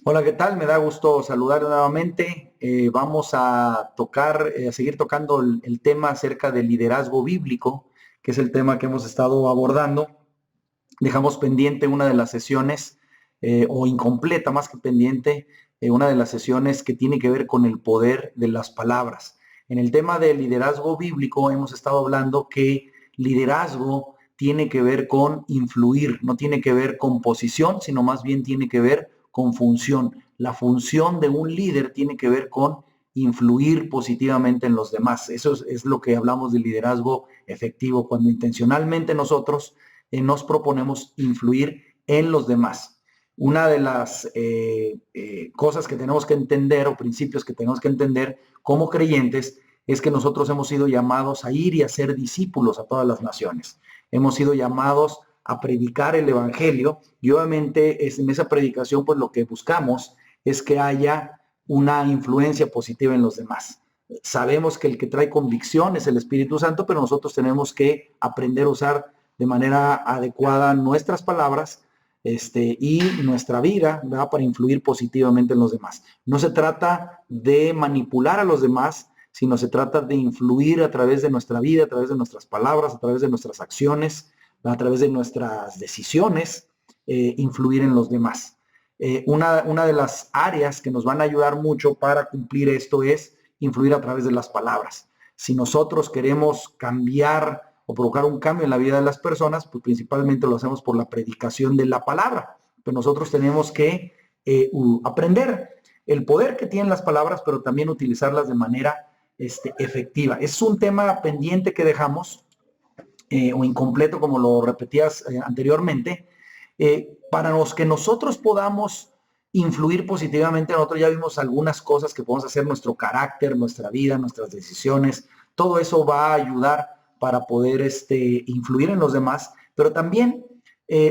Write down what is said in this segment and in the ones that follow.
Hola, ¿qué tal? Me da gusto saludar nuevamente. Vamos a tocar, a seguir tocando el tema acerca del liderazgo bíblico, que es el tema que hemos estado abordando. Dejamos pendiente una de las sesiones, o incompleta más que pendiente, una de las sesiones que tiene que ver con el poder de las palabras. En el tema del liderazgo bíblico hemos estado hablando que liderazgo tiene que ver con influir, no tiene que ver con posición, sino más bien tiene que ver con función. La función de un líder tiene que ver con influir positivamente en los demás. Eso es lo que hablamos de liderazgo efectivo, cuando intencionalmente nosotros nos proponemos influir en los demás. Una de las cosas que tenemos que entender o principios que tenemos que entender como creyentes es que nosotros hemos sido llamados a ir y a ser discípulos a todas las naciones. Hemos sido llamados a predicar el evangelio y obviamente en esa predicación pues lo que buscamos es que haya una influencia positiva en los demás. Sabemos que el que trae convicción es el Espíritu Santo, pero nosotros tenemos que aprender a usar de manera adecuada nuestras palabras y nuestra vida, ¿verdad? Para influir positivamente en los demás. No se trata de manipular a los demás, sino se trata de influir a través de nuestra vida, a través de nuestras palabras, a través de nuestras acciones, a través de nuestras decisiones, influir en los demás. Una de las áreas que nos van a ayudar mucho para cumplir esto es influir a través de las palabras. Si nosotros queremos cambiar o provocar un cambio en la vida de las personas, pues principalmente lo hacemos por la predicación de la palabra. Pero nosotros tenemos que aprender el poder que tienen las palabras, pero también utilizarlas de manera efectiva. Es un tema pendiente que dejamos, o incompleto, como lo repetías anteriormente, para los que nosotros podamos influir positivamente. Nosotros ya vimos algunas cosas que podemos hacer, nuestro carácter, nuestra vida, nuestras decisiones, todo eso va a ayudar para poder influir en los demás, pero también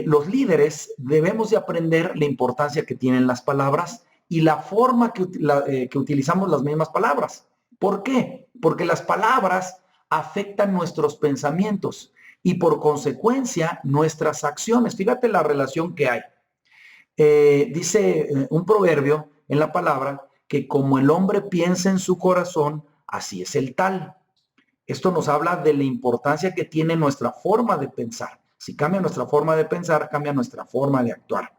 los líderes debemos de aprender la importancia que tienen las palabras y la forma que utilizamos las mismas palabras. ¿Por qué? Porque las palabras afectan nuestros pensamientos y por consecuencia nuestras acciones. Fíjate la relación que hay. Dice un proverbio en la palabra que como el hombre piensa en su corazón, así es el tal. Esto nos habla de la importancia que tiene nuestra forma de pensar. Si cambia nuestra forma de pensar, cambia nuestra forma de actuar.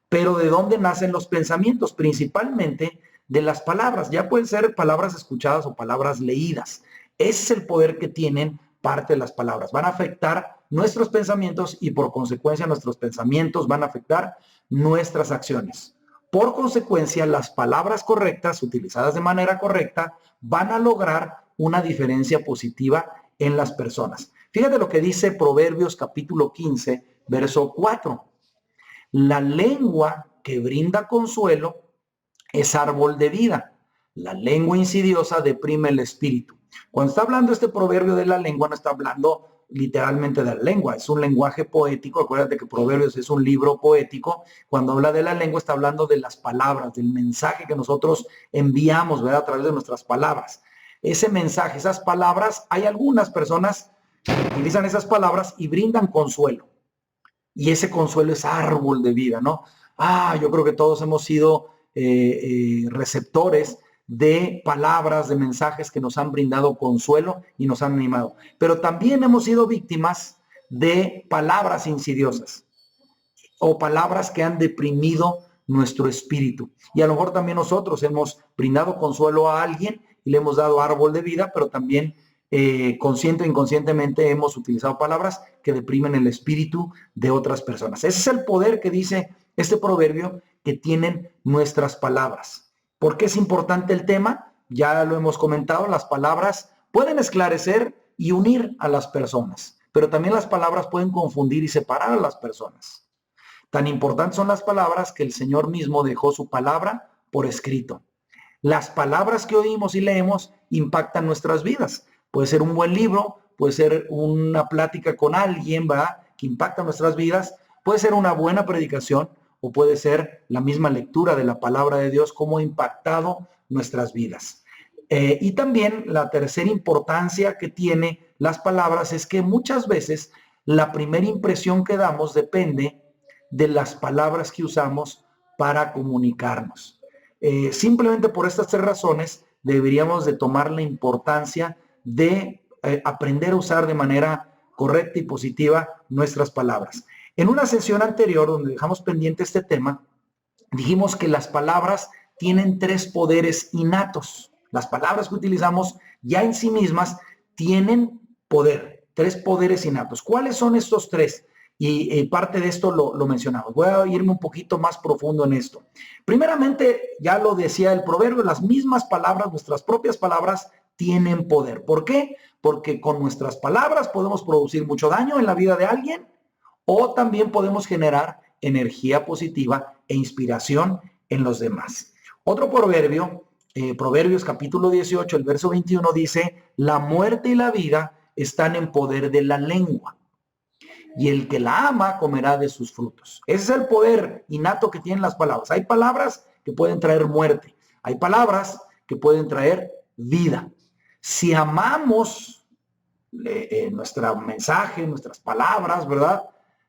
Pero ¿de dónde nacen los pensamientos? Principalmente de las palabras. Ya pueden ser palabras escuchadas o palabras leídas. Ese es el poder que tienen parte de las palabras. Van a afectar nuestros pensamientos y por consecuencia nuestros pensamientos van a afectar nuestras acciones. Por consecuencia, las palabras correctas, utilizadas de manera correcta, van a lograr una diferencia positiva en las personas. Fíjate lo que dice Proverbios capítulo 15, verso 4. La lengua que brinda consuelo es árbol de vida. La lengua insidiosa deprime el espíritu. Cuando está hablando este proverbio de la lengua, no está hablando literalmente de la lengua, es un lenguaje poético. Acuérdate que Proverbios es un libro poético. Cuando habla de la lengua, está hablando de las palabras, del mensaje que nosotros enviamos, ¿verdad? A través de nuestras palabras. Ese mensaje, esas palabras, hay algunas personas que utilizan esas palabras y brindan consuelo. Y ese consuelo es árbol de vida, ¿no? Yo creo que todos hemos sido receptores de palabras, de mensajes que nos han brindado consuelo y nos han animado. Pero también hemos sido víctimas de palabras insidiosas o palabras que han deprimido nuestro espíritu. Y a lo mejor también nosotros hemos brindado consuelo a alguien y le hemos dado árbol de vida, pero también consciente o inconscientemente hemos utilizado palabras que deprimen el espíritu de otras personas. Ese es el poder que dice este proverbio que tienen nuestras palabras. ¿Por qué es importante el tema? Ya lo hemos comentado, las palabras pueden esclarecer y unir a las personas, pero también las palabras pueden confundir y separar a las personas. Tan importantes son las palabras que el Señor mismo dejó su palabra por escrito. Las palabras que oímos y leemos impactan nuestras vidas. Puede ser un buen libro, puede ser una plática con alguien, ¿verdad?, que impacta nuestras vidas, puede ser una buena predicación o puede ser la misma lectura de la palabra de Dios como ha impactado nuestras vidas. Y también la tercera importancia que tiene las palabras es que muchas veces la primera impresión que damos depende de las palabras que usamos para comunicarnos. Simplemente por estas tres razones deberíamos de tomar la importancia de aprender a usar de manera correcta y positiva nuestras palabras. En una sesión anterior, donde dejamos pendiente este tema, dijimos que las palabras tienen tres poderes innatos. Las palabras que utilizamos ya en sí mismas tienen poder, tres poderes innatos. ¿Cuáles son estos tres? Y parte de esto lo mencionamos. Voy a irme un poquito más profundo en esto. Primeramente, ya lo decía el proverbio, las mismas palabras, nuestras propias palabras, tienen poder. ¿Por qué? Porque con nuestras palabras podemos producir mucho daño en la vida de alguien o también podemos generar energía positiva e inspiración en los demás. Otro proverbio, Proverbios capítulo 18, el verso 21 dice, la muerte y la vida están en poder de la lengua, y el que la ama comerá de sus frutos. Ese es el poder innato que tienen las palabras. Hay palabras que pueden traer muerte, hay palabras que pueden traer vida. Si amamos nuestro mensaje, nuestras palabras, ¿verdad?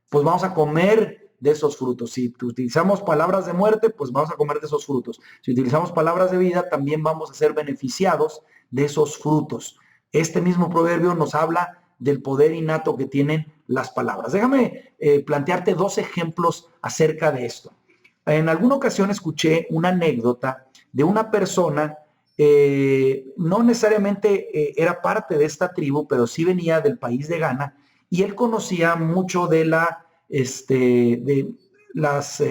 Pues vamos a comer de esos frutos. Si utilizamos palabras de muerte, pues vamos a comer de esos frutos. Si utilizamos palabras de vida, también vamos a ser beneficiados de esos frutos. Este mismo proverbio nos habla del poder innato que tienen las palabras. Déjame plantearte dos ejemplos acerca de esto. En alguna ocasión escuché una anécdota de una persona, no necesariamente era parte de esta tribu, pero sí venía del país de Ghana, y él conocía mucho de las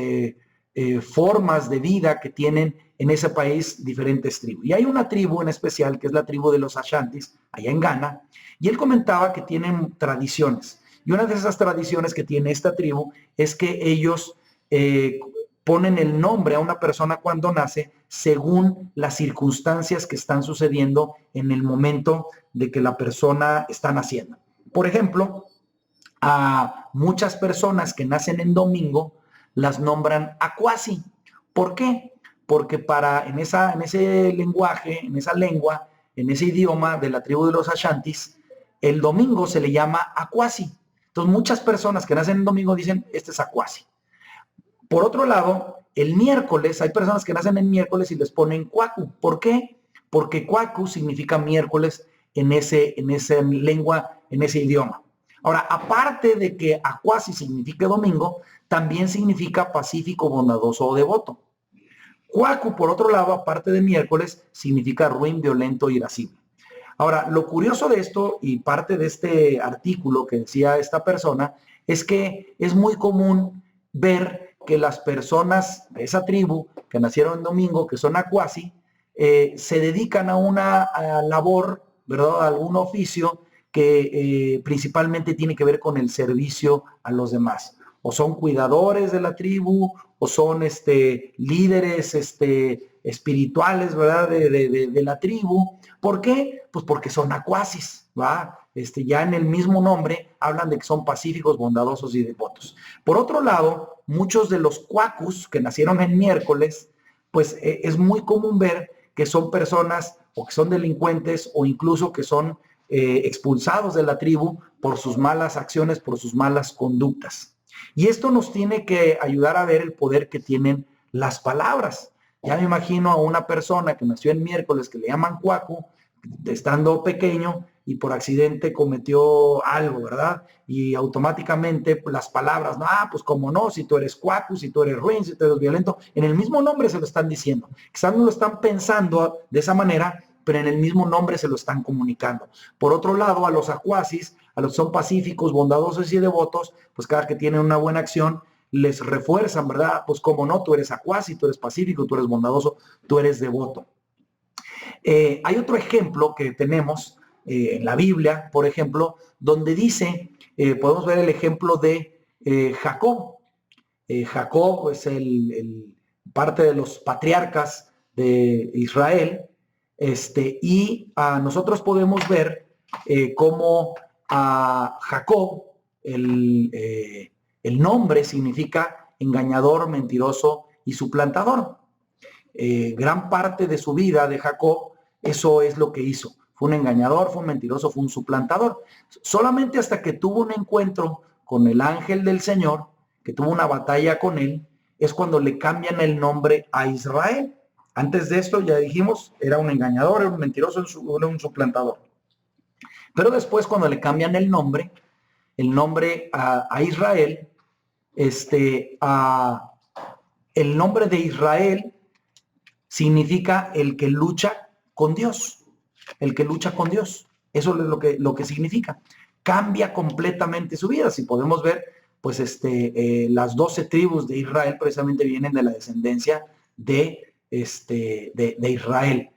formas de vida que tienen en ese país diferentes tribus. Y hay una tribu en especial, que es la tribu de los Ashantis, allá en Ghana, y él comentaba que tienen tradiciones. Y una de esas tradiciones que tiene esta tribu es que ellos ponen el nombre a una persona cuando nace según las circunstancias que están sucediendo en el momento de que la persona está naciendo. Por ejemplo, a muchas personas que nacen en domingo las nombran Akwasi. ¿Por qué? Porque en ese lenguaje, en esa lengua, en ese idioma de la tribu de los Ashantis, el domingo se le llama Akwasi. Entonces muchas personas que nacen en domingo dicen, este es Akwasi. Por otro lado, el miércoles, hay personas que nacen en miércoles y les ponen Kwaku. ¿Por qué? Porque Kwaku significa miércoles en esa lengua, en ese idioma. Ahora, aparte de que Akwasi significa domingo, también significa pacífico, bondadoso o devoto. Kwaku, por otro lado, aparte de miércoles, significa ruin, violento, irascible. Ahora, lo curioso de esto y parte de este artículo que decía esta persona es que es muy común ver que las personas de esa tribu que nacieron en domingo, que son Akwasi, se dedican a una labor, ¿verdad? A algún oficio que principalmente tiene que ver con el servicio a los demás. O son cuidadores de la tribu, o son líderes espirituales, ¿verdad? De la tribu. ¿Por qué? Pues porque son Akwasis, ¿va? Ya en el mismo nombre hablan de que son pacíficos, bondadosos y devotos. Por otro lado, muchos de los Kwakus que nacieron en miércoles, pues es muy común ver que son personas o que son delincuentes o incluso que son expulsados de la tribu por sus malas acciones, por sus malas conductas. Y esto nos tiene que ayudar a ver el poder que tienen las palabras. Ya me imagino a una persona que nació en miércoles, que le llaman Kwaku, estando pequeño y por accidente cometió algo, ¿verdad? Y automáticamente las palabras, pues como no, si tú eres Kwaku, si tú eres ruin, si tú eres violento, en el mismo nombre se lo están diciendo. Quizás no lo están pensando de esa manera, pero en el mismo nombre se lo están comunicando. Por otro lado, a los Akwasis, a los que son pacíficos, bondadosos y devotos, pues cada que tienen una buena acción, les refuerzan, ¿verdad? Pues como no, tú eres Akwasi, tú eres pacífico, tú eres bondadoso, tú eres devoto. Hay otro ejemplo que tenemos en la Biblia, por ejemplo, donde dice, podemos ver el ejemplo de Jacob. Jacob es parte de los patriarcas de Israel, y nosotros podemos ver cómo a Jacob el nombre significa engañador, mentiroso y suplantador. Gran parte de su vida de Jacob, eso es lo que hizo. Fue un engañador, fue un mentiroso, fue un suplantador. Solamente hasta que tuvo un encuentro con el ángel del Señor, que tuvo una batalla con él, es cuando le cambian el nombre a Israel. Antes de esto, ya dijimos, era un engañador, era un mentiroso, era un suplantador. Pero después, cuando le cambian el nombre a Israel, el nombre de Israel significa el que lucha con Dios, el que lucha con Dios. Eso es lo que significa. Cambia completamente su vida. Si podemos ver, pues las 12 tribus de Israel precisamente vienen de la descendencia de Israel.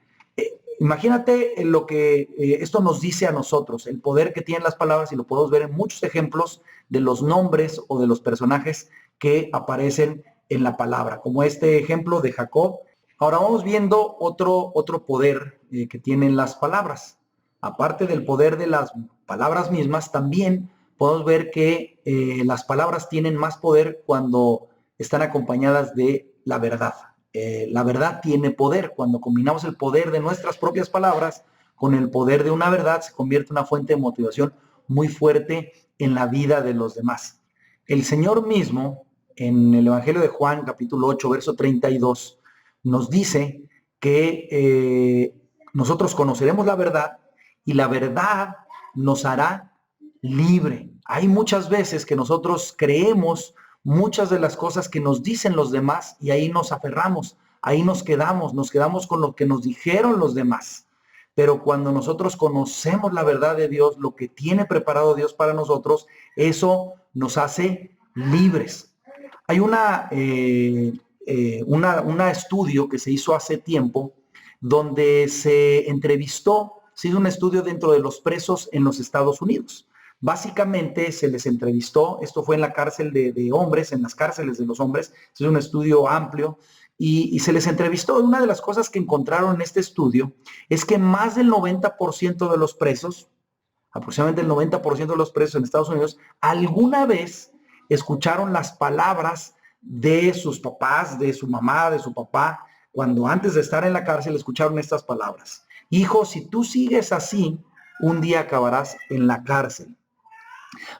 Imagínate lo que esto nos dice a nosotros, el poder que tienen las palabras, y lo podemos ver en muchos ejemplos de los nombres o de los personajes que aparecen en la palabra, como este ejemplo de Jacob. Ahora vamos viendo otro poder que tienen las palabras. Aparte del poder de las palabras mismas, también podemos ver que las palabras tienen más poder cuando están acompañadas de la verdad. La verdad tiene poder. Cuando combinamos el poder de nuestras propias palabras con el poder de una verdad, se convierte en una fuente de motivación muy fuerte en la vida de los demás. El Señor mismo, en el Evangelio de Juan, capítulo 8, verso 32, nos dice que nosotros conoceremos la verdad y la verdad nos hará libre. Hay muchas veces que nosotros creemos muchas de las cosas que nos dicen los demás y ahí nos aferramos, ahí nos quedamos con lo que nos dijeron los demás. Pero cuando nosotros conocemos la verdad de Dios, lo que tiene preparado Dios para nosotros, eso nos hace libres. Hay un estudio que se hizo hace tiempo donde se hizo un estudio dentro de los presos en los Estados Unidos. Básicamente se les entrevistó, esto fue en la cárcel de hombres, en las cárceles de los hombres, es un estudio amplio, y se les entrevistó. Una de las cosas que encontraron en este estudio es que más del 90% de los presos, aproximadamente el 90% de los presos en Estados Unidos, alguna vez escucharon las palabras de sus papás, de su mamá, de su papá, cuando antes de estar en la cárcel escucharon estas palabras. Hijo, si tú sigues así, un día acabarás en la cárcel.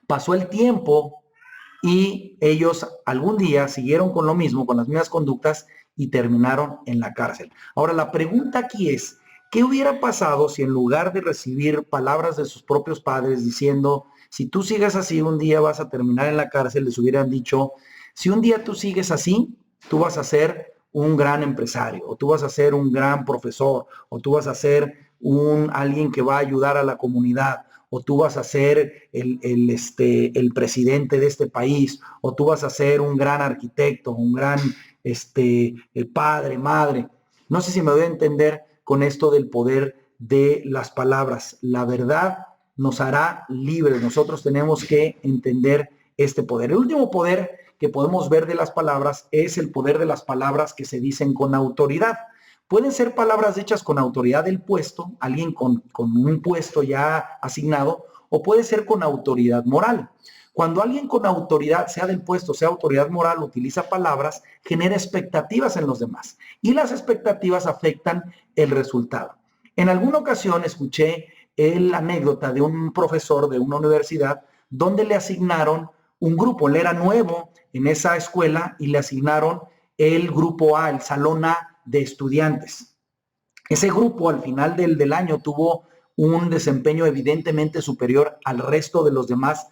Pasó el tiempo y ellos algún día siguieron con lo mismo, con las mismas conductas y terminaron en la cárcel. Ahora, la pregunta aquí es, ¿qué hubiera pasado si en lugar de recibir palabras de sus propios padres diciendo, si tú sigues así, un día vas a terminar en la cárcel, les hubieran dicho, si un día tú sigues así, tú vas a ser un gran empresario, o tú vas a ser un gran profesor, o tú vas a ser alguien que va a ayudar a la comunidad, o tú vas a ser el presidente de este país, o tú vas a ser un gran arquitecto, un gran padre, madre. No sé si me voy a entender con esto del poder de las palabras. La verdad nos hará libres. Nosotros tenemos que entender este poder. El último poder que podemos ver de las palabras es el poder de las palabras que se dicen con autoridad. Pueden ser palabras hechas con autoridad del puesto, alguien con un puesto ya asignado, o puede ser con autoridad moral. Cuando alguien con autoridad, sea del puesto, sea autoridad moral, utiliza palabras, genera expectativas en los demás. Y las expectativas afectan el resultado. En alguna ocasión escuché la anécdota de un profesor de una universidad donde le asignaron un grupo. Él era nuevo en esa escuela y le asignaron el grupo A, el salón A de estudiantes. Ese grupo al final del año tuvo un desempeño evidentemente superior al resto de los demás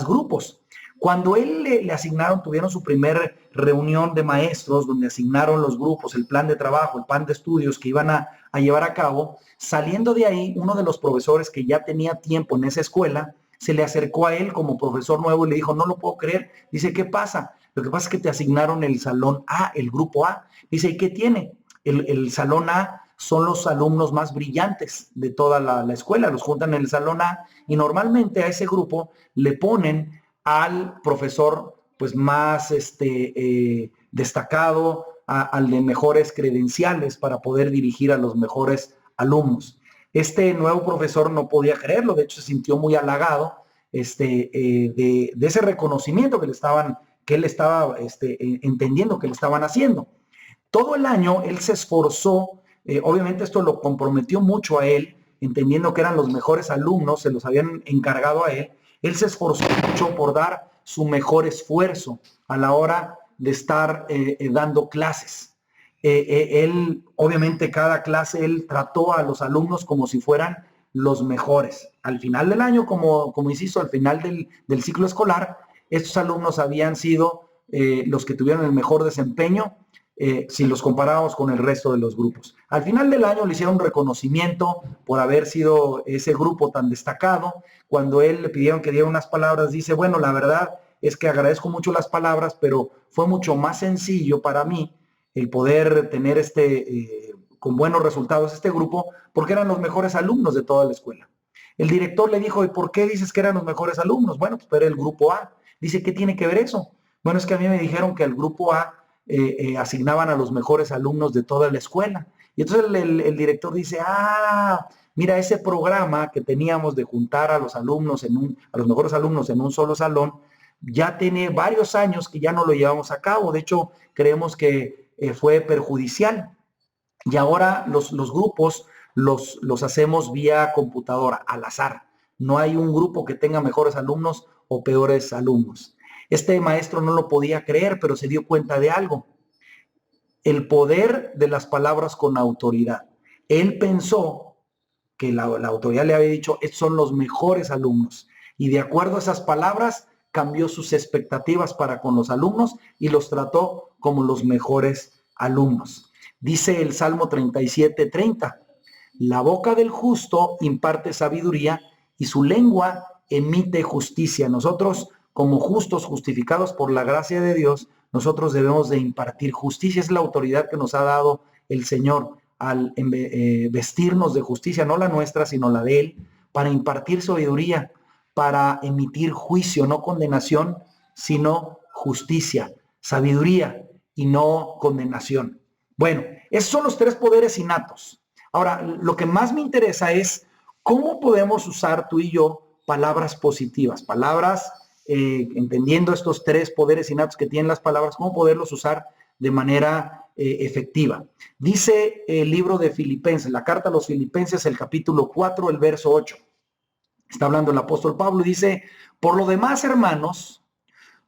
grupos. Cuando él le asignaron, tuvieron su primera reunión de maestros donde asignaron los grupos, el plan de trabajo, el plan de estudios que iban a llevar a cabo. Saliendo de ahí, uno de los profesores que ya tenía tiempo en esa escuela se le acercó a él como profesor nuevo y le dijo, no lo puedo creer. Dice, ¿qué pasa? Lo que pasa es que te asignaron el salón A, el grupo A. Dice, ¿y qué tiene? El salón A son los alumnos más brillantes de toda la escuela, los juntan en el salón A y normalmente a ese grupo le ponen al profesor pues más destacado, al de mejores credenciales para poder dirigir a los mejores alumnos. Este nuevo profesor no podía creerlo, de hecho se sintió muy halagado de ese reconocimiento que él estaba entendiendo que le estaban haciendo. Todo el año él se esforzó, obviamente esto lo comprometió mucho a él, entendiendo que eran los mejores alumnos, se los habían encargado a él. Él se esforzó mucho por dar su mejor esfuerzo a la hora de estar dando clases. Él, obviamente, cada clase, él trató a los alumnos como si fueran los mejores. Al final del año, como insisto, al final del ciclo escolar, estos alumnos habían sido los que tuvieron el mejor desempeño si los comparamos con el resto de los grupos. Al final del año le hicieron un reconocimiento por haber sido ese grupo tan destacado. Cuando él le pidieron que diera unas palabras, dice, bueno, la verdad es que agradezco mucho las palabras, pero fue mucho más sencillo para mí el poder tener con buenos resultados este grupo, porque eran los mejores alumnos de toda la escuela. El director le dijo, ¿y por qué dices que eran los mejores alumnos? Bueno, pues era el grupo A. Dice, ¿qué tiene que ver eso? Bueno, es que a mí me dijeron que al grupo A asignaban a los mejores alumnos de toda la escuela. Y entonces el director dice, mira, ese programa que teníamos de juntar a los alumnos a los mejores alumnos en un solo salón, ya tiene varios años que ya no lo llevamos a cabo. De hecho, creemos que fue perjudicial. Y ahora los grupos los hacemos vía computadora, al azar. No hay un grupo que tenga mejores alumnos o peores alumnos. Este maestro no lo podía creer, pero se dio cuenta de algo. El poder de las palabras con autoridad. Él pensó que la autoridad le había dicho, estos son los mejores alumnos. Y de acuerdo a esas palabras, cambió sus expectativas para con los alumnos y los trató como los mejores alumnos. Dice el Salmo 37:30, la boca del justo imparte sabiduría y su lengua emite justicia. Nosotros, como justos, justificados por la gracia de Dios, nosotros debemos de impartir justicia. Es la autoridad que nos ha dado el Señor al vestirnos de justicia, no la nuestra, sino la de Él, para impartir sabiduría, para emitir juicio, no condenación, sino justicia, sabiduría y no condenación. Bueno, esos son los tres poderes innatos. Ahora, lo que más me interesa es cómo podemos usar tú y yo palabras positivas, palabras, entendiendo estos tres poderes innatos que tienen las palabras, cómo poderlos usar de manera efectiva. Dice el libro de Filipenses, la carta a los Filipenses, el capítulo 4, el verso 8. Está hablando el apóstol Pablo y dice, por lo demás, hermanos,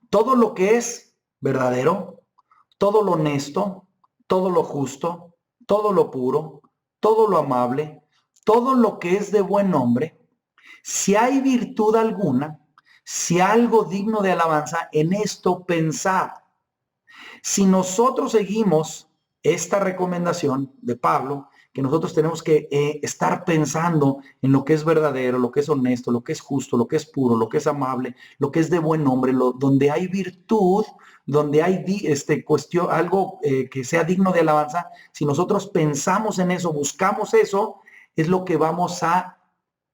todo lo que es verdadero, todo lo honesto, todo lo justo, todo lo puro, todo lo amable, todo lo que es de buen nombre, si hay virtud alguna, si algo digno de alabanza, en esto pensad. Si nosotros seguimos esta recomendación de Pablo, que nosotros tenemos que estar pensando en lo que es verdadero, lo que es honesto, lo que es justo, lo que es puro, lo que es amable, lo que es de buen nombre, donde hay virtud, donde hay cuestión, algo que sea digno de alabanza, si nosotros pensamos en eso, buscamos eso, es lo que vamos a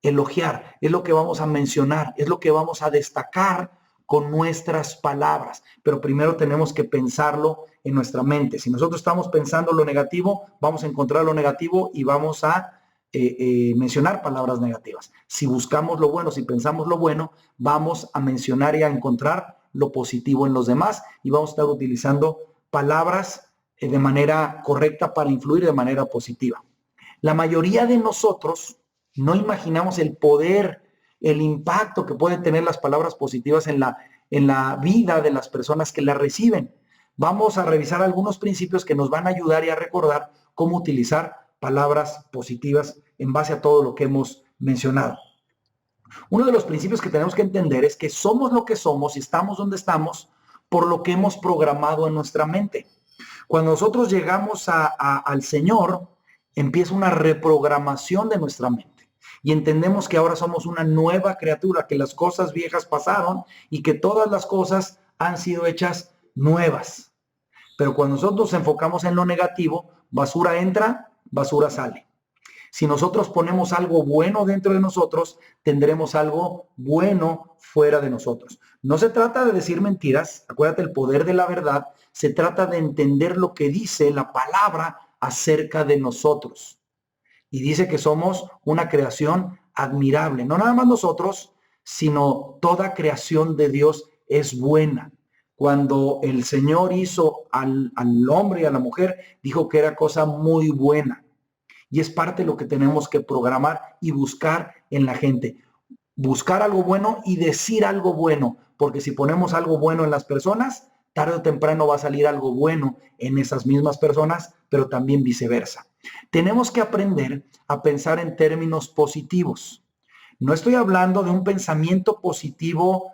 elogiar, es lo que vamos a mencionar, es lo que vamos a destacar con nuestras palabras, pero primero tenemos que pensarlo en nuestra mente. Si nosotros estamos pensando lo negativo, vamos a encontrar lo negativo y vamos a mencionar palabras negativas. Si buscamos lo bueno, si pensamos lo bueno, vamos a mencionar y a encontrar lo positivo en los demás y vamos a estar utilizando palabras de manera correcta para influir de manera positiva. La mayoría de nosotros no imaginamos el poder, el impacto que pueden tener las palabras positivas en la vida de las personas que las reciben. Vamos a revisar algunos principios que nos van a ayudar y a recordar cómo utilizar palabras positivas en base a todo lo que hemos mencionado. Uno de los principios que tenemos que entender es que somos lo que somos y estamos donde estamos por lo que hemos programado en nuestra mente. Cuando nosotros llegamos al Señor, empieza una reprogramación de nuestra mente. Y entendemos que ahora somos una nueva criatura, que las cosas viejas pasaron y que todas las cosas han sido hechas nuevas. Pero cuando nosotros nos enfocamos en lo negativo, basura entra, basura sale. Si nosotros ponemos algo bueno dentro de nosotros, tendremos algo bueno fuera de nosotros. No se trata de decir mentiras, acuérdate, el poder de la verdad, se trata de entender lo que dice la palabra acerca de nosotros. Y dice que somos una creación admirable. No nada más nosotros, sino toda creación de Dios es buena. Cuando el Señor hizo al hombre y a la mujer, dijo que era cosa muy buena. Y es parte de lo que tenemos que programar y buscar en la gente. Buscar algo bueno y decir algo bueno. Porque si ponemos algo bueno en las personas, tarde o temprano va a salir algo bueno en esas mismas personas, pero también viceversa. Tenemos que aprender a pensar en términos positivos. No estoy hablando de un pensamiento positivo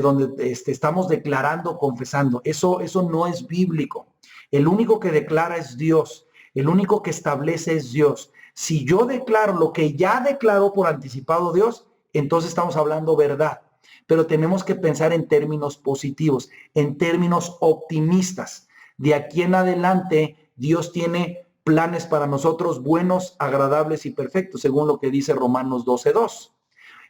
donde estamos declarando, confesando. Eso no es bíblico. El único que declara es Dios. El único que establece es Dios. Si yo declaro lo que ya declaró por anticipado Dios, entonces estamos hablando verdad. Pero tenemos que pensar en términos positivos, en términos optimistas. De aquí en adelante, Dios tiene planes para nosotros buenos, agradables y perfectos, según lo que dice Romanos 12:2.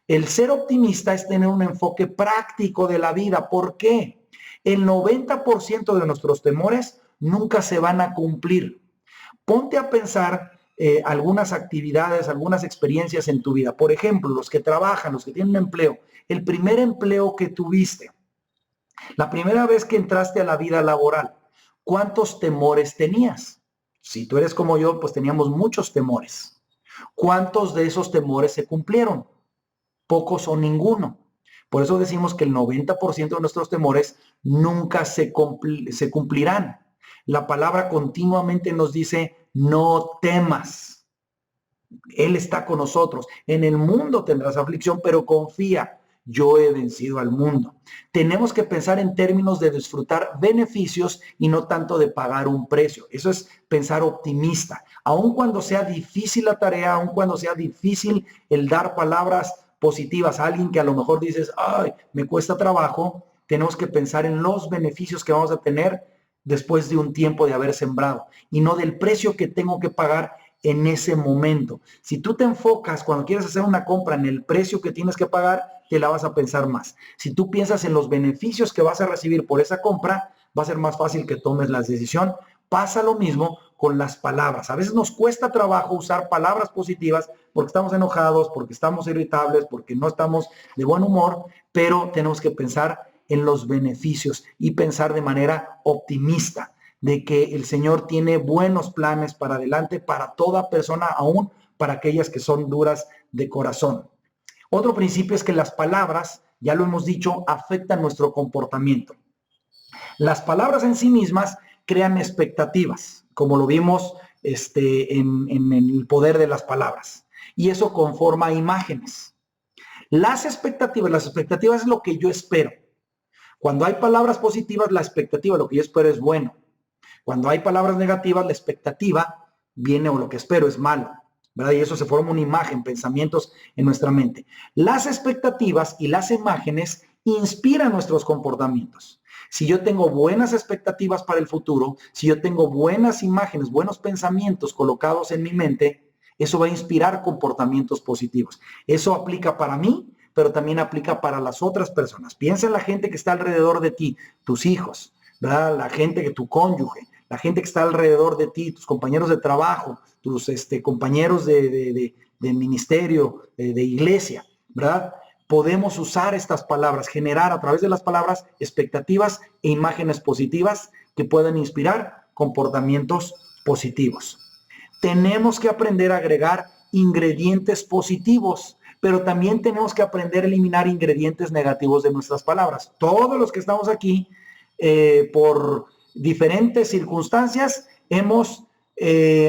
El ser optimista es tener un enfoque práctico de la vida. ¿Por qué? El 90% de nuestros temores nunca se van a cumplir. Ponte a pensar algunas actividades, algunas experiencias en tu vida. Por ejemplo, los que trabajan, los que tienen un empleo, el primer empleo que tuviste, la primera vez que entraste a la vida laboral, ¿cuántos temores tenías? Si tú eres como yo, pues teníamos muchos temores. ¿Cuántos de esos temores se cumplieron? Pocos o ninguno. Por eso decimos que el 90% de nuestros temores nunca se cumplirán. La palabra continuamente nos dice, no temas. Él está con nosotros. En el mundo tendrás aflicción, pero confía. Yo he vencido al mundo. Tenemos que pensar en términos de disfrutar beneficios y no tanto de pagar un precio. Eso es pensar optimista. Aun cuando sea difícil la tarea, aun cuando sea difícil el dar palabras positivas a alguien que a lo mejor dices, ay, me cuesta trabajo, tenemos que pensar en los beneficios que vamos a tener después de un tiempo de haber sembrado y no del precio que tengo que pagar en ese momento. Si tú te enfocas cuando quieres hacer una compra en el precio que tienes que pagar, te la vas a pensar más. Si tú piensas en los beneficios que vas a recibir por esa compra, va a ser más fácil que tomes la decisión. Pasa lo mismo con las palabras. A veces nos cuesta trabajo usar palabras positivas porque estamos enojados, porque estamos irritables, porque no estamos de buen humor, pero tenemos que pensar en los beneficios y pensar de manera optimista de que el Señor tiene buenos planes para adelante para toda persona, aún para aquellas que son duras de corazón. Otro principio es que las palabras, ya lo hemos dicho, afectan nuestro comportamiento. Las palabras en sí mismas crean expectativas, como lo vimos en el poder de las palabras. Y eso conforma imágenes. Las expectativas es lo que yo espero. Cuando hay palabras positivas, la expectativa, lo que yo espero es bueno. Cuando hay palabras negativas, la expectativa viene o lo que espero es malo, ¿verdad? Y eso se forma una imagen, pensamientos en nuestra mente. Las expectativas y las imágenes inspiran nuestros comportamientos. Si yo tengo buenas expectativas para el futuro, si yo tengo buenas imágenes, buenos pensamientos colocados en mi mente, eso va a inspirar comportamientos positivos. Eso aplica para mí, pero también aplica para las otras personas. Piensa en la gente que está alrededor de ti, tus hijos, ¿verdad? La gente que tu cónyuge, la gente que está alrededor de ti, tus compañeros de trabajo, tus compañeros de ministerio, de iglesia, ¿verdad? Podemos usar estas palabras, generar a través de las palabras expectativas e imágenes positivas que puedan inspirar comportamientos positivos. Tenemos que aprender a agregar ingredientes positivos, pero también tenemos que aprender a eliminar ingredientes negativos de nuestras palabras. Todos los que estamos aquí, por diferentes circunstancias, hemos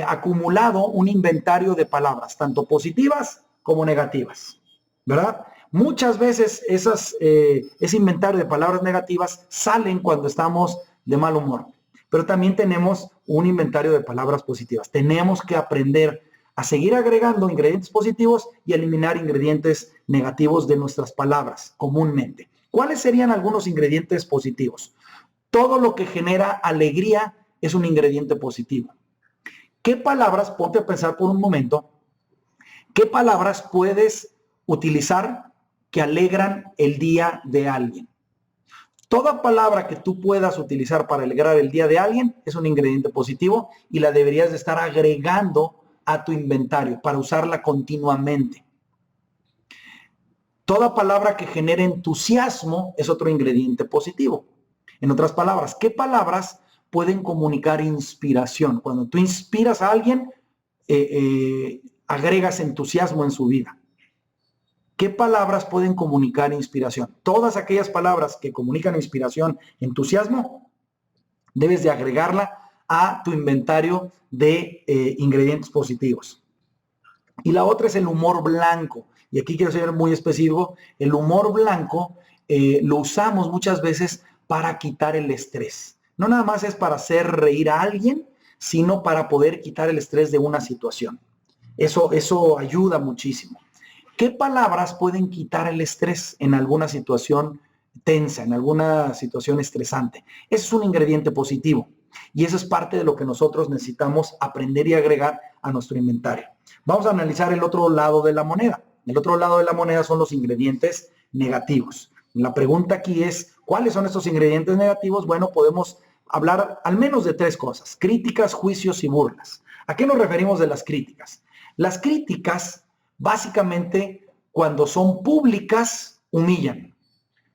acumulado un inventario de palabras, tanto positivas como negativas, ¿verdad? Muchas veces ese inventario de palabras negativas salen cuando estamos de mal humor, pero también tenemos un inventario de palabras positivas. Tenemos que aprender a seguir agregando ingredientes positivos y eliminar ingredientes negativos de nuestras palabras comúnmente. ¿Cuáles serían algunos ingredientes positivos? Todo lo que genera alegría es un ingrediente positivo. ¿Qué palabras, ponte a pensar por un momento, qué palabras puedes utilizar que alegran el día de alguien? Toda palabra que tú puedas utilizar para alegrar el día de alguien es un ingrediente positivo y la deberías de estar agregando a tu inventario para usarla continuamente. Toda palabra que genere entusiasmo es otro ingrediente positivo. En otras palabras, ¿qué palabras pueden comunicar inspiración? Cuando tú inspiras a alguien, agregas entusiasmo en su vida. ¿Qué palabras pueden comunicar inspiración? Todas aquellas palabras que comunican inspiración, entusiasmo, Debes de agregarla a tu inventario de ingredientes positivos. Y la otra es el humor blanco. Y aquí quiero ser muy específico. El humor blanco lo usamos muchas veces para quitar el estrés. No nada más es para hacer reír a alguien, sino para poder quitar el estrés de una situación. Eso ayuda muchísimo. ¿Qué palabras pueden quitar el estrés en alguna situación tensa, en alguna situación estresante? Ese es un ingrediente positivo y eso es parte de lo que nosotros necesitamos aprender y agregar a nuestro inventario. Vamos a analizar el otro lado de la moneda. El otro lado de la moneda son los ingredientes negativos. La pregunta aquí es, ¿cuáles son estos ingredientes negativos? Bueno, podemos hablar al menos de tres cosas: críticas, juicios y burlas. ¿A qué nos referimos de las críticas? Las críticas, básicamente, cuando son públicas, humillan.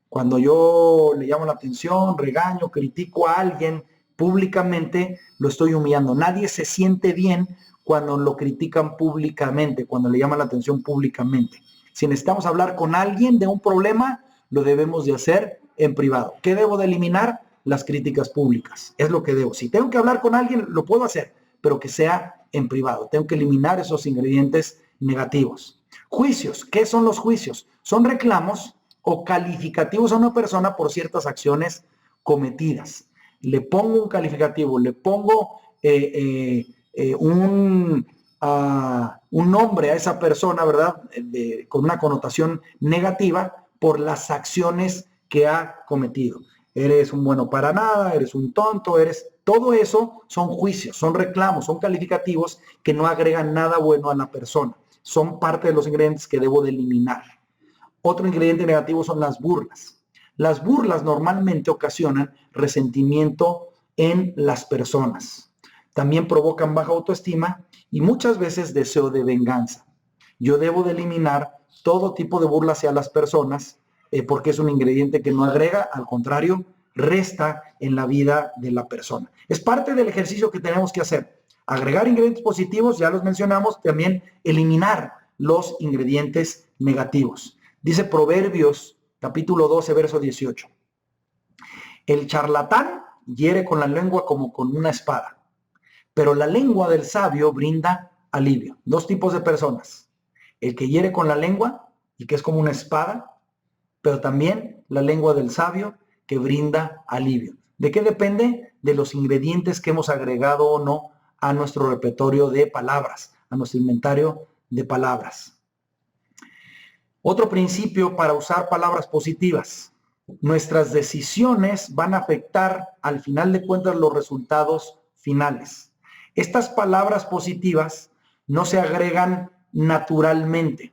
Cuando yo le llamo la atención, regaño, critico a alguien públicamente, lo estoy humillando. Nadie se siente bien cuando lo critican públicamente, cuando le llaman la atención públicamente. Si necesitamos hablar con alguien de un problema, lo debemos de hacer en privado. ¿Qué debo de eliminar? Las críticas públicas. Es lo que debo. Si tengo que hablar con alguien, lo puedo hacer, pero que sea en privado. Tengo que eliminar esos ingredientes negativos. Juicios. ¿Qué son los juicios? Son reclamos o calificativos a una persona por ciertas acciones cometidas. Le pongo un calificativo, le pongo un nombre a esa persona, ¿verdad? Con una connotación negativa por las acciones que ha cometido. Eres un bueno para nada, eres un tonto, todo eso son juicios, son reclamos, son calificativos que no agregan nada bueno a la persona. Son parte de los ingredientes que debo de eliminar. Otro ingrediente negativo son las burlas. Las burlas normalmente ocasionan resentimiento en las personas. También provocan baja autoestima y muchas veces deseo de venganza. Yo debo de eliminar todo tipo de burla hacia las personas porque es un ingrediente que no agrega, al contrario, resta en la vida de la persona. Es parte del ejercicio que tenemos que hacer. Agregar ingredientes positivos, ya los mencionamos, también eliminar los ingredientes negativos. Dice Proverbios, capítulo 12, verso 18. El charlatán hiere con la lengua como con una espada, pero la lengua del sabio brinda alivio. Dos tipos de personas: el que hiere con la lengua y que es como una espada, pero también la lengua del sabio que brinda alivio. ¿De qué depende? De los ingredientes que hemos agregado o no a nuestro repertorio de palabras, a nuestro inventario de palabras. Otro principio para usar palabras positivas: nuestras decisiones van a afectar al final de cuentas los resultados finales. Estas palabras positivas no se agregan naturalmente,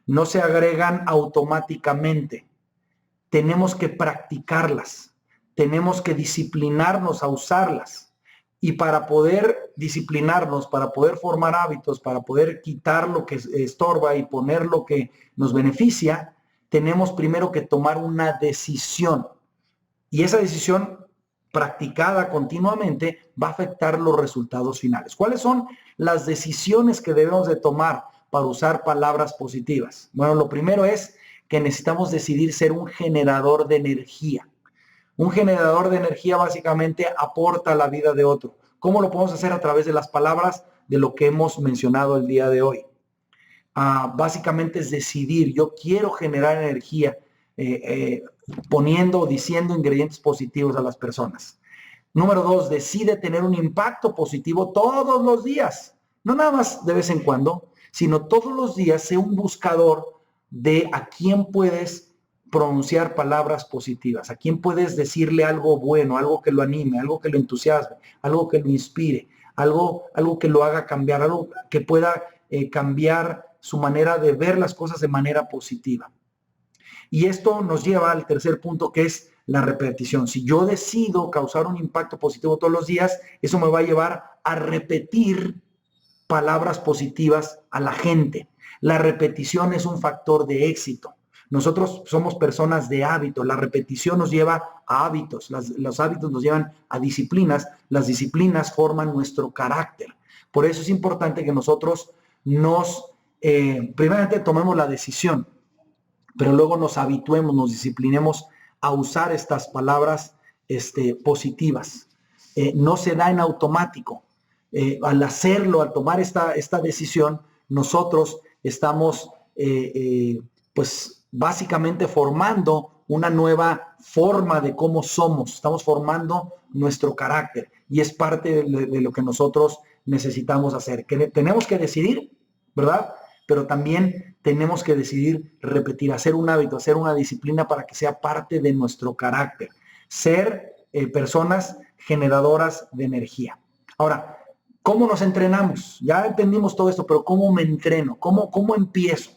no se agregan automáticamente. Tenemos que practicarlas, tenemos que disciplinarnos a usarlas. Y para poder disciplinarnos, para poder formar hábitos, para poder quitar lo que estorba y poner lo que nos beneficia, tenemos primero que tomar una decisión. Y esa decisión practicada continuamente va a afectar los resultados finales. ¿Cuáles son las decisiones que debemos de tomar para usar palabras positivas? Bueno, lo primero es que necesitamos decidir ser un generador de energía. Un generador de energía básicamente aporta a la vida de otro. ¿Cómo lo podemos hacer? A través de las palabras de lo que hemos mencionado el día de hoy. Básicamente es decidir, yo quiero generar energía poniendo o diciendo ingredientes positivos a las personas. Número 2, decide tener un impacto positivo todos los días. No nada más de vez en cuando, sino todos los días. Sé un buscador de a quién puedes pronunciar palabras positivas, a quién puedes decirle algo bueno, algo que lo anime, algo que lo entusiasme, algo que lo inspire, algo que lo haga cambiar, algo que pueda cambiar su manera de ver las cosas de manera positiva. Y esto nos lleva al tercer punto, que es la repetición. Si yo decido causar un impacto positivo todos los días, eso me va a llevar a repetir palabras positivas a la gente. La repetición es un factor de éxito. Nosotros somos personas de hábito. La repetición nos lleva a hábitos. Los hábitos nos llevan a disciplinas. Las disciplinas forman nuestro carácter. Por eso es importante que nosotros primeramente tomemos la decisión, pero luego nos habituemos, nos disciplinemos a usar estas palabras positivas. no se da en automático. Al hacerlo, al tomar esta decisión, nosotros estamos pues básicamente formando una nueva forma de cómo somos, estamos formando nuestro carácter y es parte de lo que nosotros necesitamos hacer. Que tenemos que decidir, ¿verdad? Pero también tenemos que decidir repetir, hacer un hábito, hacer una disciplina para que sea parte de nuestro carácter. Ser personas generadoras de energía. Ahora, ¿cómo nos entrenamos? Ya entendimos todo esto, pero ¿cómo me entreno? ¿Cómo empiezo?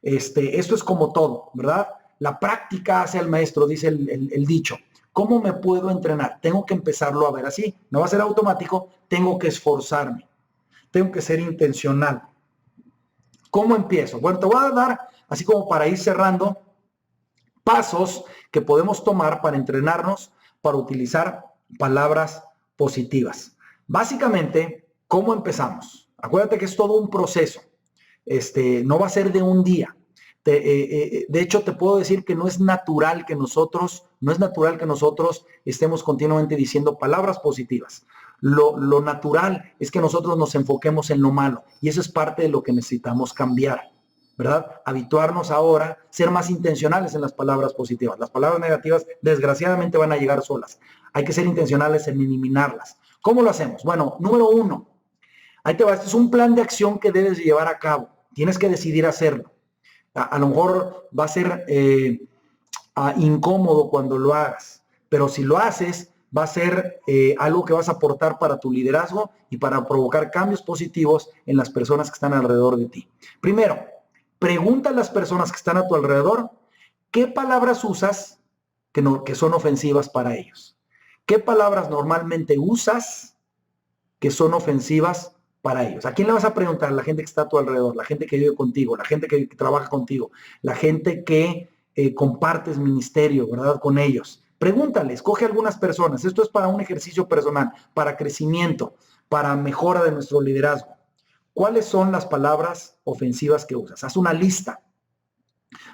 Esto es como todo, ¿verdad? La práctica hace al maestro, dice el dicho. ¿Cómo me puedo entrenar? Tengo que empezarlo a ver así. No va a ser automático, tengo que esforzarme. Tengo que ser intencional. ¿Cómo empiezo? Bueno, te voy a dar, así como para ir cerrando, pasos que podemos tomar para entrenarnos, para utilizar palabras positivas. Básicamente, ¿cómo empezamos? Acuérdate que es todo un proceso. No va a ser de un día. De hecho, te puedo decir que no es natural que nosotros estemos continuamente diciendo palabras positivas. Lo natural es que nosotros nos enfoquemos en lo malo y eso es parte de lo que necesitamos cambiar, ¿verdad? Habituarnos ahora, ser más intencionales en las palabras positivas. Las palabras negativas, desgraciadamente, van a llegar solas. Hay que ser intencionales en eliminarlas. ¿Cómo lo hacemos? Bueno, número 1, ahí te va. Este es un plan de acción que debes llevar a cabo. Tienes que decidir hacerlo. A lo mejor va a ser incómodo cuando lo hagas, pero si lo haces, va a ser algo que vas a aportar para tu liderazgo y para provocar cambios positivos en las personas que están alrededor de ti. Primero, pregunta a las personas que están a tu alrededor qué palabras usas que son ofensivas para ellos. ¿Qué palabras normalmente usas que son ofensivas para ellos? ¿A quién le vas a preguntar? La gente que está a tu alrededor, la gente que vive contigo, la gente que trabaja contigo, la gente que compartes ministerio, ¿verdad? Con ellos. Pregúntale, escoge algunas personas. Esto es para un ejercicio personal, para crecimiento, para mejora de nuestro liderazgo. ¿Cuáles son las palabras ofensivas que usas? Haz una lista.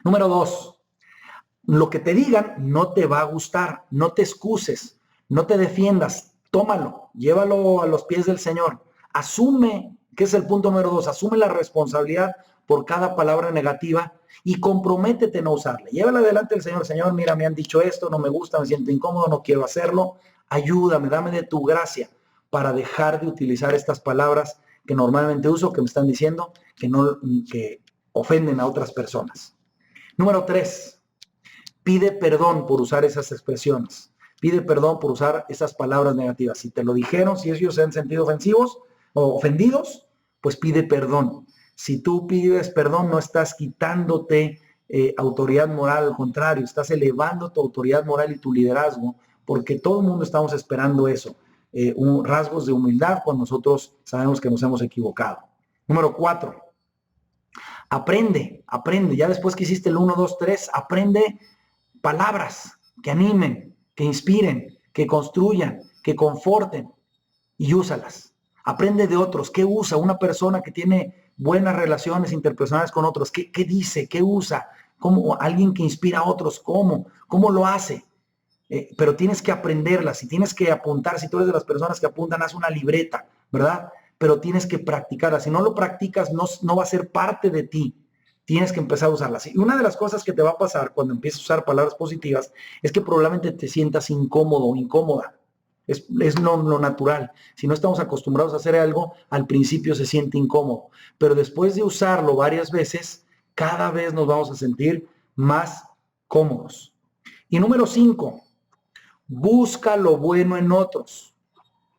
Número 2, lo que te digan no te va a gustar. No te excuses, no te defiendas. Tómalo, llévalo a los pies del Señor. Asume, que es el punto número 2, asume la responsabilidad por cada palabra negativa y comprométete a no usarla. Llévala delante del Señor. Señor, mira, me han dicho esto, no me gusta, me siento incómodo, no quiero hacerlo. Ayúdame, dame de tu gracia para dejar de utilizar estas palabras que normalmente uso, que me están diciendo que ofenden a otras personas. Número 3, pide perdón por usar esas expresiones. Pide perdón por usar esas palabras negativas. Si te lo dijeron, si ellos se han sentido ofensivos o ofendidos, pues pide perdón. Si tú pides perdón, no estás quitándote autoridad moral, al contrario, estás elevando tu autoridad moral y tu liderazgo, porque todo el mundo estamos esperando eso. Rasgos de humildad cuando nosotros sabemos que nos hemos equivocado. Número 4, aprende. Ya después que hiciste el 1, 2, 3, aprende palabras que animen, que inspiren, que construyan, que conforten y úsalas. Aprende de otros. ¿Qué usa una persona que tiene buenas relaciones interpersonales con otros? ¿Qué dice? ¿Qué usa? ¿Cómo? Alguien que inspira a otros. ¿Cómo lo hace? Pero tienes que aprenderlas y tienes que apuntar. Si tú eres de las personas que apuntan, haz una libreta, ¿verdad? Pero tienes que practicarlas. Si no lo practicas, no va a ser parte de ti. Tienes que empezar a usarlas. Y una de las cosas que te va a pasar cuando empieces a usar palabras positivas es que probablemente te sientas incómodo o incómoda. Es lo natural. Si no estamos acostumbrados a hacer algo, al principio se siente incómodo. Pero después de usarlo varias veces, cada vez nos vamos a sentir más cómodos. Y número 5, busca lo bueno en otros.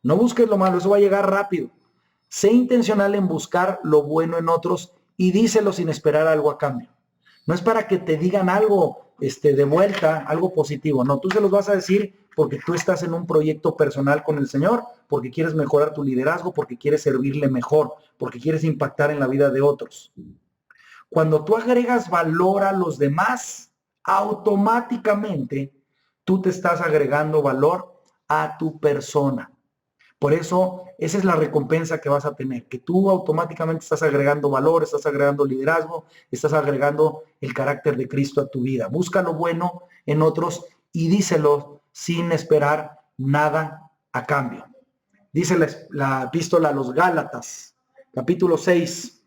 No busques lo malo, eso va a llegar rápido. Sé intencional en buscar lo bueno en otros y díselo sin esperar algo a cambio. No es para que te digan algo de vuelta, algo positivo. No, tú se los vas a decir porque tú estás en un proyecto personal con el Señor, porque quieres mejorar tu liderazgo, porque quieres servirle mejor, porque quieres impactar en la vida de otros. Cuando tú agregas valor a los demás, automáticamente tú te estás agregando valor a tu persona. Por eso, esa es la recompensa que vas a tener, que tú automáticamente estás agregando valor, estás agregando liderazgo, estás agregando el carácter de Cristo a tu vida. Busca lo bueno en otros y díselo sin esperar nada a cambio. Dice la epístola a los Gálatas, capítulo 6,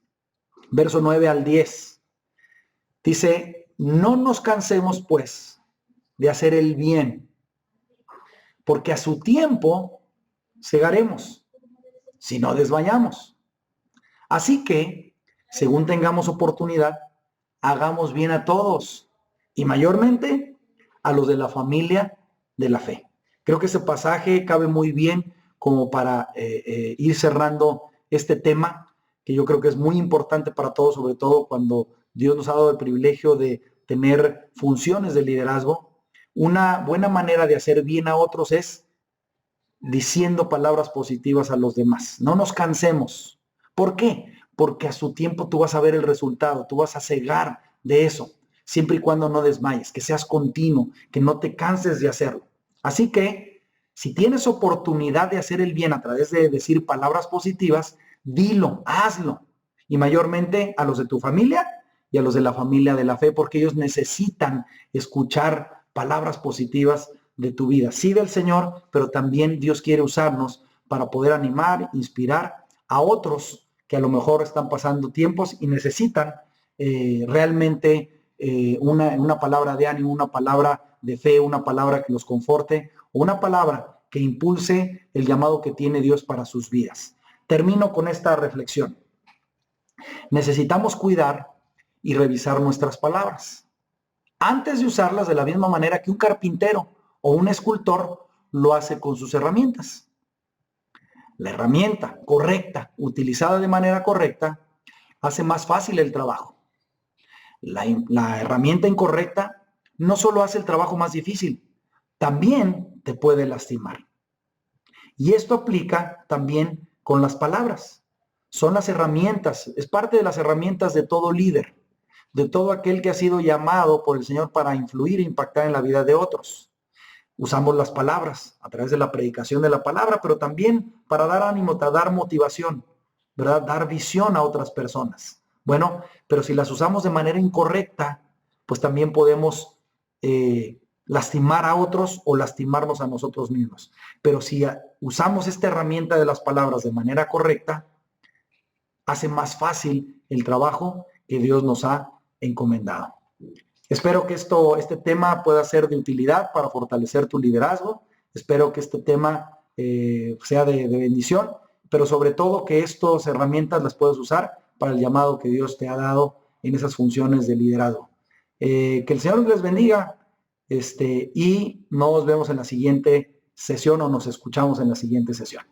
verso 9 al 10. Dice, no nos cansemos pues de hacer el bien, porque a su tiempo segaremos, si no desmayamos. Así que, según tengamos oportunidad, hagamos bien a todos y mayormente a los de la familia de la fe. Creo que ese pasaje cabe muy bien como para ir cerrando este tema, que yo creo que es muy importante para todos, sobre todo cuando Dios nos ha dado el privilegio de tener funciones de liderazgo. Una buena manera de hacer bien a otros es diciendo palabras positivas a los demás. No nos cansemos. ¿Por qué? Porque a su tiempo tú vas a ver el resultado, tú vas a cegar de eso, siempre y cuando no desmayes, que seas continuo, que no te canses de hacerlo. Así que, si tienes oportunidad de hacer el bien a través de decir palabras positivas, dilo, hazlo. Y mayormente a los de tu familia y a los de la familia de la fe, porque ellos necesitan escuchar palabras positivas de tu vida. Sí, del Señor, pero también Dios quiere usarnos para poder animar, inspirar a otros que a lo mejor están pasando tiempos y necesitan realmente una palabra de ánimo, una palabra de fe, una palabra que los conforte, o una palabra que impulse el llamado que tiene Dios para sus vidas. Termino con esta reflexión. Necesitamos cuidar y revisar nuestras palabras antes de usarlas de la misma manera que un carpintero o un escultor lo hace con sus herramientas. La herramienta correcta, utilizada de manera correcta, hace más fácil el trabajo. La herramienta incorrecta no solo hace el trabajo más difícil, también te puede lastimar. Y esto aplica también con las palabras. Son las herramientas, es parte de las herramientas de todo líder, de todo aquel que ha sido llamado por el Señor para influir e impactar en la vida de otros. Usamos las palabras a través de la predicación de la palabra, pero también para dar ánimo, para dar motivación, ¿verdad? Dar visión a otras personas. Bueno, pero si las usamos de manera incorrecta, pues también podemos lastimar a otros o lastimarnos a nosotros mismos. Pero si usamos esta herramienta de las palabras de manera correcta, hace más fácil el trabajo que Dios nos ha encomendado. Espero que este tema pueda ser de utilidad para fortalecer tu liderazgo. Espero que este tema sea de bendición, pero sobre todo que estas herramientas las puedas usar para el llamado que Dios te ha dado en esas funciones de liderazgo. Que el Señor les bendiga y nos vemos en la siguiente sesión o nos escuchamos en la siguiente sesión.